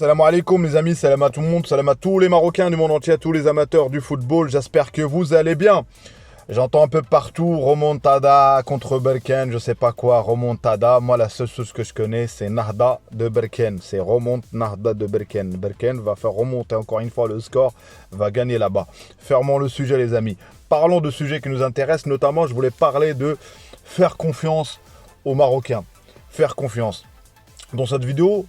Salam alaikum les amis, salam à tout le monde, salam à tous les Marocains du monde entier, à tous les amateurs du football. J'espère que vous allez bien. J'entends un peu partout remontada contre Berkane, je sais pas quoi, remontada. Moi, la seule chose que je connais, c'est Nahda de Berkane. C'est remonte Nahda de Berkane. Berkane va faire remonter encore une fois le score, va gagner là-bas. Fermons le sujet les amis. Parlons de sujets qui nous intéressent, notamment je voulais parler de faire confiance aux Marocains. Faire confiance. Dans cette vidéo,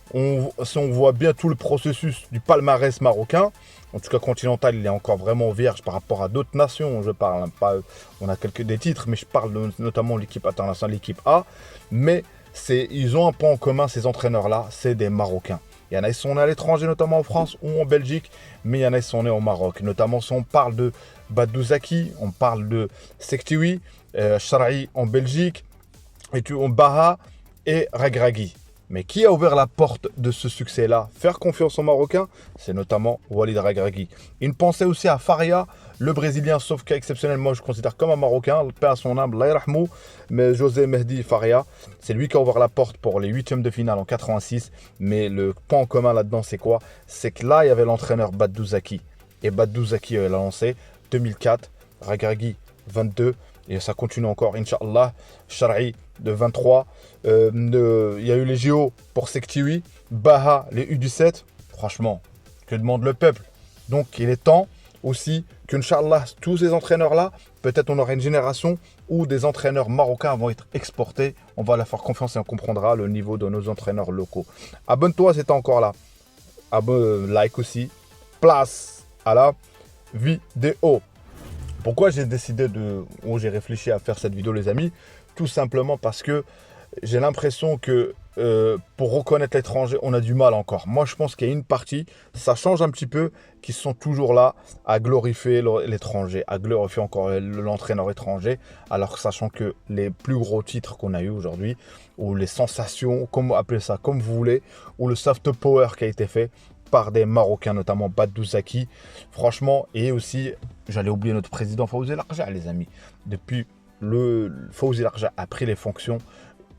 si on voit bien tout le processus du palmarès marocain, en tout cas continental, il est encore vraiment vierge par rapport à d'autres nations. Je parle pas, on a des titres, mais je parle notamment de l'équipe internationale, l'équipe A. Mais ils ont un point en commun, ces entraîneurs-là, c'est des Marocains. Il y en a qui sont nés à l'étranger, notamment en France ou en Belgique, mais il y en a qui sont nés au Maroc. Notamment si on parle de Badou Zaki, on parle de Sektiwi, Charaï en Belgique, et Baha et Regragui. Mais qui a ouvert la porte de ce succès-là? Faire confiance aux Marocains, c'est notamment Walid Regragui. Une pensée aussi à Faria, le Brésilien, sauf cas exceptionnel, moi je considère comme un Marocain, paix à son âme, Allah yarhamou, mais José Mehdi Faria, c'est lui qui a ouvert la porte pour les huitièmes de finale en 86. Mais le point en commun là-dedans, c'est quoi? C'est que là, il y avait l'entraîneur Badou Zaki. Et Badou Zaki l'a lancé 2004, Regragui 22, et ça continue encore, Inch'Allah. Charaï de 23. Il y a eu les JO pour Sektiwi. Baha, les U17. Franchement, que demande le peuple? Donc, il est temps aussi qu'Inch'Allah, tous ces entraîneurs-là, peut-être on aura une génération où des entraîneurs marocains vont être exportés. On va leur faire confiance et on comprendra le niveau de nos entraîneurs locaux. Abonne-toi si t'es encore là. Like aussi. Place à la vidéo. Pourquoi j'ai j'ai réfléchi à faire cette vidéo les amis? Tout simplement parce que j'ai l'impression que pour reconnaître l'étranger, on a du mal encore. Moi, je pense qu'il y a une partie, ça change un petit peu, qui sont toujours là à glorifier l'étranger, à glorifier encore l'entraîneur étranger, alors sachant que les plus gros titres qu'on a eu aujourd'hui, ou les sensations, appelez ça comme vous voulez, ou le soft power qui a été fait par des Marocains, notamment Badou Zaki, franchement, et aussi, j'allais oublier notre président Fawzi Larja, les amis. Depuis Fawzi Larja a pris les fonctions,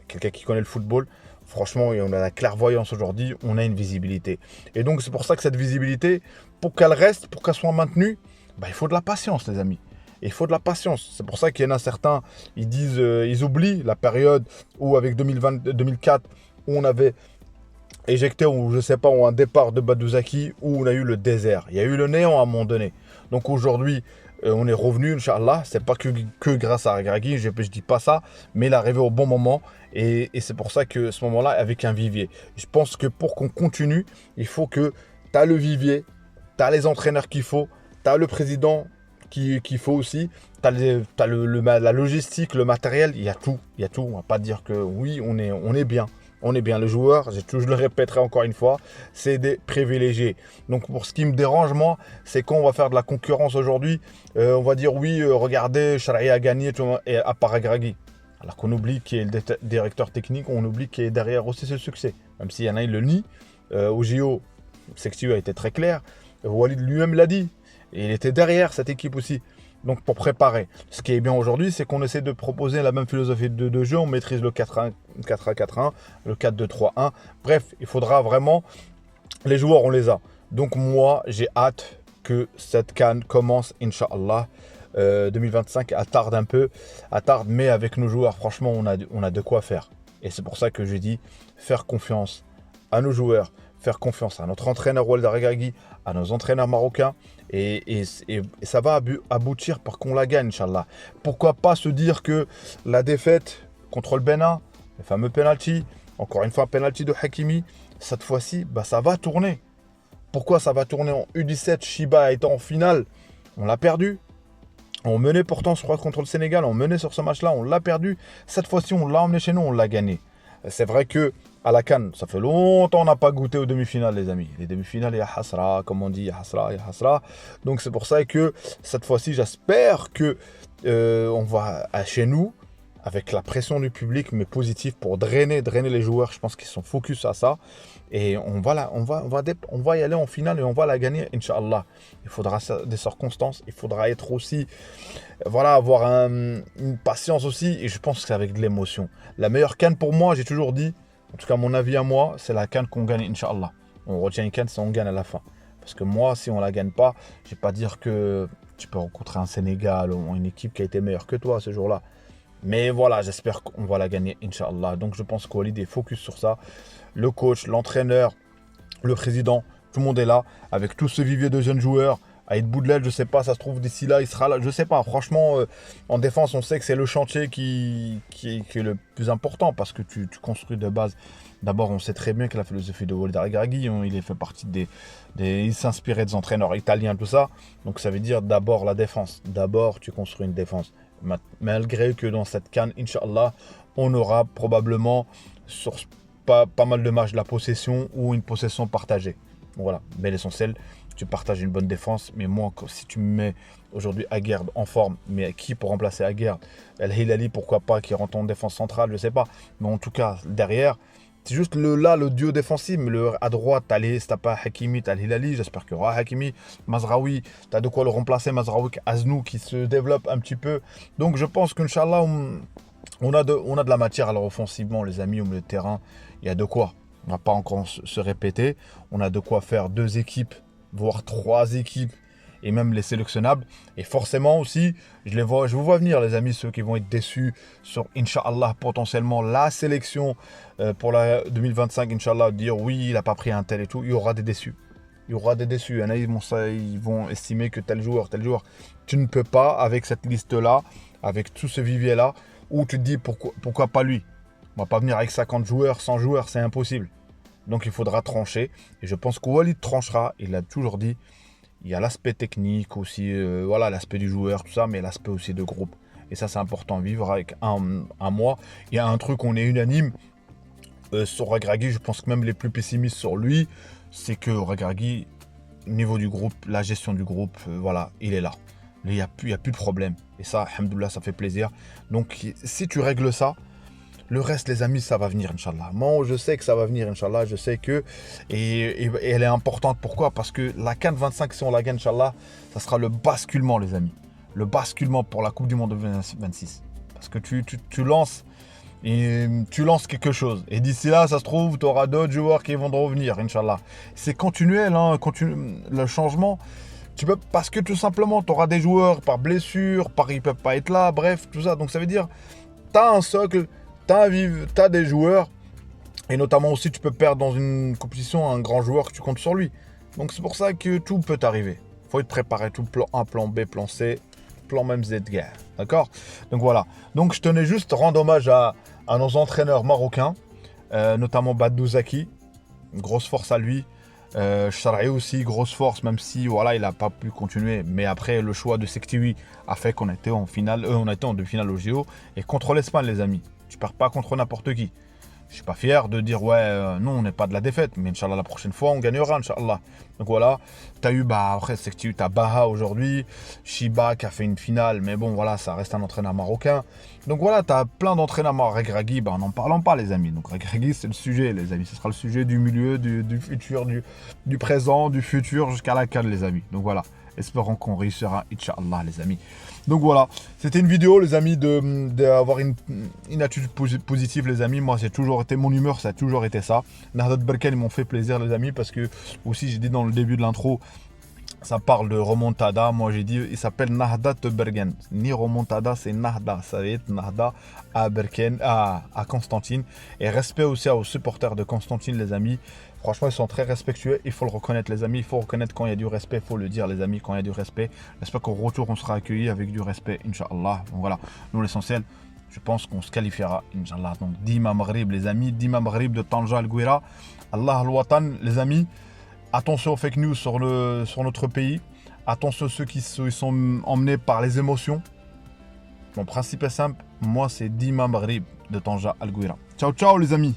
quelqu'un qui connaît le football, franchement, on a la clairvoyance aujourd'hui, on a une visibilité. Et donc, c'est pour ça que cette visibilité, pour qu'elle reste, pour qu'elle soit maintenue, il faut de la patience, les amis. Il faut de la patience. C'est pour ça qu'il y en a certains, ils disent, ils oublient la période où, avec 2004, où on avait éjecté, ou je sais pas, ou un départ de Badou Zaki, où on a eu le désert. Il y a eu le néant à un moment donné. Donc aujourd'hui, on est revenu, Inch'Allah. C'est pas que grâce à Regragui, je dis pas ça, mais il est arrivé au bon moment. Et c'est pour ça que ce moment-là, avec un vivier. Je pense que pour qu'on continue, il faut que tu as le vivier, tu as les entraîneurs qu'il faut, tu as le président qu'il faut aussi, tu as la logistique, le matériel, il y a tout. Il y a tout. On va pas dire que oui, on est bien. On est bien, les joueurs, je le répéterai encore une fois, c'est des privilégiés. Donc pour ce qui me dérange, moi, c'est quand on va faire de la concurrence aujourd'hui, on va dire oui, regardez, Charaï a gagné, et à part Regragui. Alors qu'on oublie qu'il est le directeur technique, on oublie qu'il est derrière aussi ce succès. Même s'il y en a, il le nie. Au JO, Sektiwi a été très clair. Walid lui-même l'a dit. Et il était derrière cette équipe aussi. Donc pour préparer. Ce qui est bien aujourd'hui, c'est qu'on essaie de proposer la même philosophie de jeu. On maîtrise le 4-1-4-1, le 4-2-3-1. Bref, il faudra vraiment... Les joueurs, on les a. Donc moi, j'ai hâte que cette CAN commence, Inch'Allah. 2025 attarde un peu, mais avec nos joueurs, franchement, on a de quoi faire. Et c'est pour ça que je dis faire confiance à nos joueurs, faire confiance à notre entraîneur Walid Regragui, à nos entraîneurs marocains, et ça va aboutir par qu'on la gagne, Inch'Allah. Pourquoi pas se dire que la défaite contre le Bénin, le fameux penalty, encore une fois penalty de Hakimi, cette fois-ci, ça va tourner. Pourquoi ça va tourner en U17? Shiba étant en finale, on l'a perdu. On menait pourtant, je crois, contre le Sénégal, on menait sur ce match-là, on l'a perdu. Cette fois-ci, on l'a emmené chez nous, on l'a gagné. C'est vrai que à la CAN, ça fait longtemps qu'on n'a pas goûté aux demi-finales, les amis. Les demi-finales, il y a Hasra, comme on dit, il y a Hasra. Donc c'est pour ça que cette fois-ci, j'espère que on va chez nous, avec la pression du public, mais positif, pour drainer les joueurs. Je pense qu'ils sont focus à ça. Et on va y aller en finale et on va la gagner, Inch'Allah. Il faudra des circonstances, il faudra être aussi, avoir une patience aussi. Et je pense que c'est avec de l'émotion. La meilleure CAN pour moi, j'ai toujours dit, en tout cas mon avis à moi, c'est la CAN qu'on gagne, Inch'Allah. on retient une CAN si on gagne à la fin. Parce que moi, si on ne la gagne pas, je ne vais pas dire que tu peux rencontrer un Sénégal ou une équipe qui a été meilleure que toi ce jour-là. Mais voilà, j'espère qu'on va la gagner, Inch'Allah. Donc je pense que Walid est focus sur ça. Le coach, l'entraîneur, le président, tout le monde est là, avec tout ce vivier de jeunes joueurs. Aïd Boudlel, je sais pas, ça se trouve d'ici là, il sera là, je sais pas. Franchement, en défense, on sait que c'est le chantier qui est le plus important parce que tu construis de base. D'abord, on sait très bien que la philosophie de Walid Regragui, il fait partie il s'inspirait des entraîneurs italiens, tout ça. Donc ça veut dire d'abord la défense. D'abord, tu construis une défense. Malgré que dans cette CAN, Inch'Allah, on aura probablement sur pas mal de matchs de la possession ou une possession partagée. Voilà, mais l'essentiel, tu partages une bonne défense. Mais moi, si tu me mets aujourd'hui Aguerd en forme, mais qui pour remplacer Aguerd? El Hilali, pourquoi pas, qui rentre en défense centrale, je sais pas. Mais en tout cas, derrière, c'est juste le duo défensif. Mais à droite, si t'as pas Hakimi, t'as El Hilali. J'espère qu'il y aura Hakimi. Mazraoui, t'as de quoi le remplacer. Mazraoui, Aznou qui se développe un petit peu. Donc je pense qu'Inch'Allah, on a de la matière. Alors offensivement, les amis, au milieu de terrain, il y a de quoi. On ne va pas encore se répéter. On a de quoi faire 2 équipes, voire 3 équipes, et même les sélectionnables. Et forcément aussi, je vous vois venir, les amis, ceux qui vont être déçus sur, Inch'Allah, potentiellement la sélection pour la 2025, Inch'Allah, dire oui, il n'a pas pris un tel et tout. Il y aura des déçus. Il y aura des déçus. Il y en a, ils vont estimer que tel joueur, tu ne peux pas, avec cette liste-là, avec tout ce vivier-là, où tu te dis pourquoi pas lui. On ne va pas venir avec 50 joueurs, 100 joueurs, c'est impossible. Donc il faudra trancher. Et je pense que Walid tranchera. Il l'a toujours dit. Il y a l'aspect technique aussi, voilà, l'aspect du joueur, tout ça, mais l'aspect aussi de groupe. Et ça, c'est important. Vivre avec un mois. Il y a un truc, on est unanime. Sur Regragui, je pense que même les plus pessimistes sur lui, c'est que Regragui, niveau du groupe, la gestion du groupe, voilà, il est là. Il n'y a plus de problème. Et ça, alhamdoulilah, ça fait plaisir. Donc si tu règles ça, le reste, les amis, ça va venir, Inch'Allah. Moi, je sais que ça va venir, Inch'Allah. Je sais que... Et elle est importante. Pourquoi? Parce que la CAN 25, si on la gagne, Inch'Allah, ça sera le basculement, les amis. Le basculement pour la Coupe du Monde de 2026. Parce que tu lances quelque chose. Et d'ici là, ça se trouve, tu auras d'autres joueurs qui vont revenir, Inch'Allah. C'est continuel, hein, le changement. Parce que tout simplement, tu auras des joueurs par blessure, ils ne peuvent pas être là, bref, tout ça. Donc ça veut dire, tu as un socle... T'as des joueurs, et notamment aussi tu peux perdre dans une compétition un grand joueur que tu comptes sur lui. Donc c'est pour ça que tout peut arriver. Il faut être préparé, tout plan A, plan B, plan C, plan même Z guerre. D'accord? Donc voilà. Donc je tenais juste à rendre hommage à nos entraîneurs marocains, notamment Badou Zaki. Grosse force à lui. Charaï aussi, grosse force, même si voilà, il n'a pas pu continuer. Mais après, le choix de Sektiwi a fait qu'on était en finale, on était en demi-finale au JO. Et contre l'Espagne, les amis. Tu perds pas contre n'importe qui. Je suis pas fier de dire ouais, non, on n'est pas de la défaite, mais Inch'Allah, la prochaine fois, on gagnera, Inch'Allah. Donc voilà, tu as eu, après, c'est que tu as Baha aujourd'hui, Shiba qui a fait une finale, mais bon, voilà, ça reste un entraîneur marocain. Donc voilà, tu as plein d'entraîneurs marocains. Regragui, n'en parlons pas, les amis. Donc Regragui, c'est le sujet, les amis. Ce sera le sujet du milieu, du futur, du présent, du futur, jusqu'à la CAN, les amis. Donc voilà. Espérons qu'on réussira, Inch'Allah, les amis. Donc voilà, c'était une vidéo, les amis, d'avoir une attitude positive, les amis. Moi, c'est toujours été mon humeur, ça a toujours été ça. Nahdat Berkane, ils m'ont fait plaisir, les amis, parce que, aussi, j'ai dit dans le début de l'intro, ça parle de remontada. Moi, j'ai dit, il s'appelle Nahdat Berkane. Ni remontada, c'est Nahda. Ça va être Nahda à Berkane, à Constantine. Et respect aussi aux supporters de Constantine, les amis. Franchement, ils sont très respectueux. Il faut le reconnaître, les amis. Il faut reconnaître quand il y a du respect. Il faut le dire, les amis, quand il y a du respect. J'espère qu'au retour, on sera accueillis avec du respect, Inch'Allah. Donc voilà, nous, l'essentiel, je pense qu'on se qualifiera, Inch'Allah. Donc, Dima Maghrib, les amis. Dima Maghrib de Tanja Al-Gouira. Allah Al-Watan, les amis. Attention aux fake news sur notre pays. Attention à ceux qui sont emmenés par les émotions. Mon principe est simple. Moi, c'est Dima Maghrib de Tanja Al-Gouira. Ciao, ciao, les amis.